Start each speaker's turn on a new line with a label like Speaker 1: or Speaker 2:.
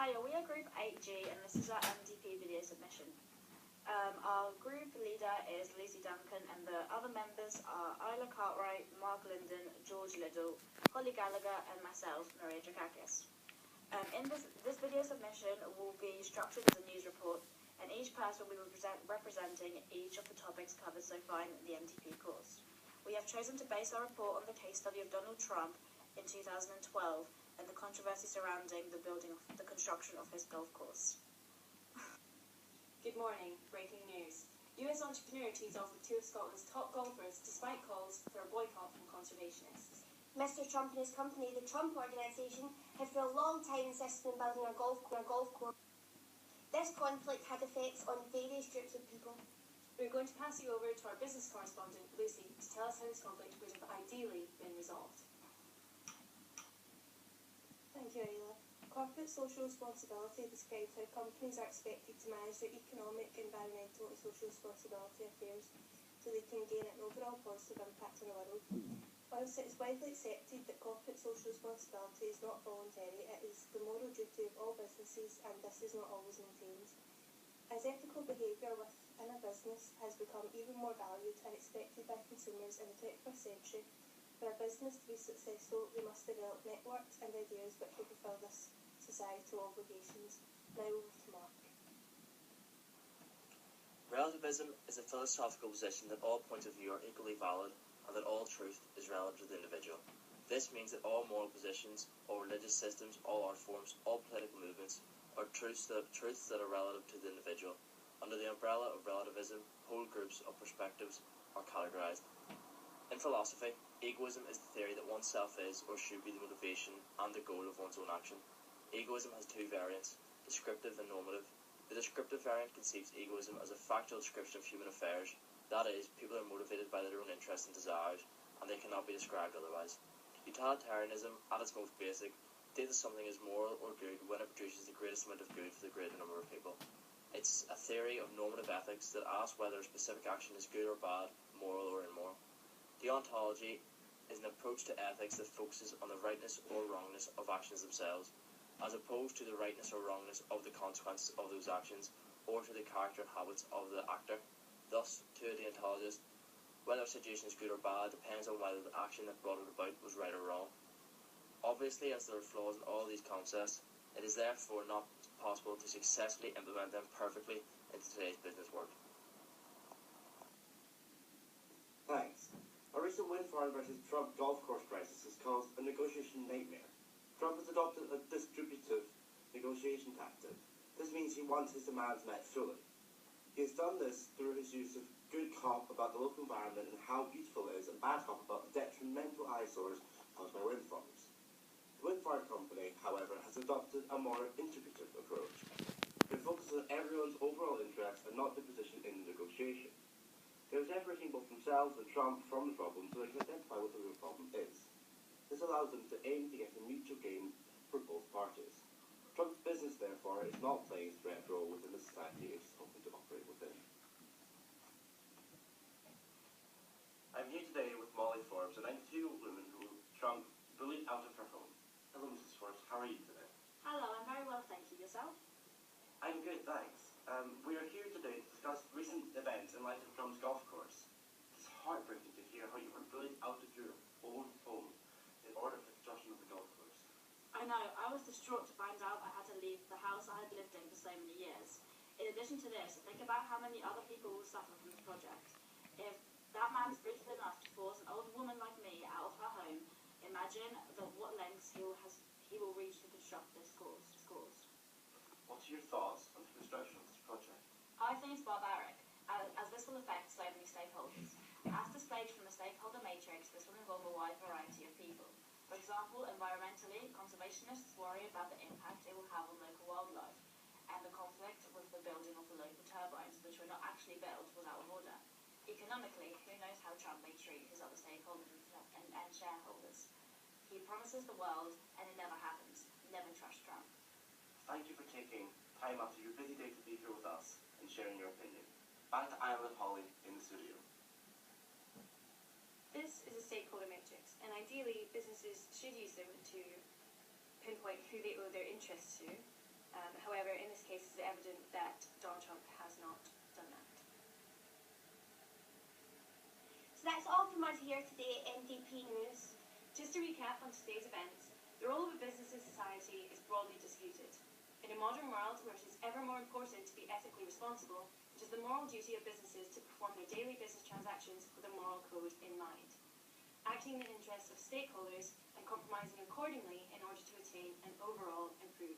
Speaker 1: Hiya, we are Group 8G and this is our MDP video submission. Our group leader is Lucy Duncan and the other members are Isla Cartwright, Mark Linden, George Liddell, Holly Gallagher and myself, Maria Drakakis. In this video submission will be structured as a news report and each person will be representing each of the topics covered so far in the MDP course. We have chosen to base our report on the case study of Donald Trump in 2012 and the controversy surrounding the construction of his golf course.
Speaker 2: Good morning. Breaking news. US entrepreneur tees off with two of Scotland's top golfers despite calls for a boycott from conservationists.
Speaker 3: Mr. Trump and his company, the Trump Organisation, have for a long time insisted on building a golf course. This conflict had effects on various groups of people.
Speaker 2: We're going to pass you over to our business correspondent, Lucy, to tell us how this conflict would have ideally been resolved.
Speaker 4: Thank you, Ayla. Corporate social responsibility describes how companies are expected to manage their economic, environmental and social responsibility affairs so they can gain an overall positive impact on the world. Whilst it is widely accepted that corporate social responsibility is not voluntary, it is the moral duty of all businesses and this is not always maintained. As ethical behaviour within a business has become even more valued and expected by consumers in the 21st century, for a business to be successful, they must develop networks and ideas which will fulfil this societal obligations. Now over to Mark.
Speaker 5: Relativism is a philosophical position that all points of view are equally valid and that all truth is relative to the individual. This means that all moral positions, all religious systems, all art forms, all political movements are truths that are relative to the individual. Under the umbrella of relativism, whole groups of perspectives are categorized. In philosophy, egoism is the theory that oneself is or should be the motivation and the goal of one's own action. Egoism has two variants, descriptive and normative. The descriptive variant conceives egoism as a factual description of human affairs. That is, people are motivated by their own interests and desires, and they cannot be described otherwise. Utilitarianism, at its most basic, states that something is moral or good when it produces the greatest amount of good for the greater number of people. It's a theory of normative ethics that asks whether a specific action is good or bad, moral or immoral. Deontology is an approach to ethics that focuses on the rightness or wrongness of actions themselves, as opposed to the rightness or wrongness of the consequences of those actions, or to the character and habits of the actor. Thus, to a deontologist, whether a situation is good or bad depends on whether the action that brought it about was right or wrong. Obviously, as there are flaws in all these concepts, it is therefore not possible to successfully implement them perfectly into today's business world.
Speaker 6: Thanks. A recent wind farm versus Trump golf course crisis has caused a negotiation nightmare. Trump has adopted a distributive negotiation tactic. This means he wants his demands met fully. He has done this through his use of good cop about the local environment and how beautiful it is, and bad cop about the detrimental eyesores caused by wind farms. The wind farm company, however, has adopted a more integrative approach. It focuses on everyone's overall interest and not the position in the negotiation. They are separating both themselves and Trump from the problem so they can identify what the real problem is. This allows them to aim to get a mutual gain for both parties. Trump's business, therefore, is not playing a threat role within the society it is hoping to operate within.
Speaker 7: I'm here today with Molly Forbes, a 92-year-old woman who Trump bullied out of her home. Hello, Mrs. Forbes. How are you today?
Speaker 1: Hello, I'm very well, thank you. Yourself?
Speaker 7: I'm good, thanks. We are here today to discuss recent events in light of Trump's golf course. It's heartbreaking to hear how you were bullied out of your own home in order for the construction of the golf course.
Speaker 1: I know, I was distraught to find out I had to leave the house I had lived in for so many years. In addition to this, think about how many other people will suffer from this project. If that man is brutal enough to force an old woman like me out of her home, imagine what lengths he will reach to construct this course.
Speaker 7: What are your thoughts on the construction of this project?
Speaker 1: I think it's barbaric, as this will affect so many stakeholders. As displayed from the stakeholder matrix, this will involve a wide variety of people. For example, environmentally, conservationists worry about the impact it will have on local wildlife, and the conflict with the building of the local turbines, which were not actually built, was out of order. Economically, who knows how Trump may treat his other stakeholders and shareholders. He promises the world, and it never happens. Never trust Trump.
Speaker 7: Thank you for taking time out of your busy day to be here with us and sharing your opinion. Back to Isla and Holly in the studio.
Speaker 4: This is a stakeholder matrix, and ideally businesses should use them to pinpoint who they owe their interests to
Speaker 2: However, in this case, it is evident that Donald Trump has not done that.
Speaker 3: So that's all from us here today at MDP News.
Speaker 2: Just to recap on today's events, the role of a business in society is broadly disputed. In a modern world where it is ever more important to be ethically responsible, it is the moral duty of businesses to perform their daily business transactions with a moral code in mind, acting in the interests of stakeholders and compromising accordingly in order to attain an overall improved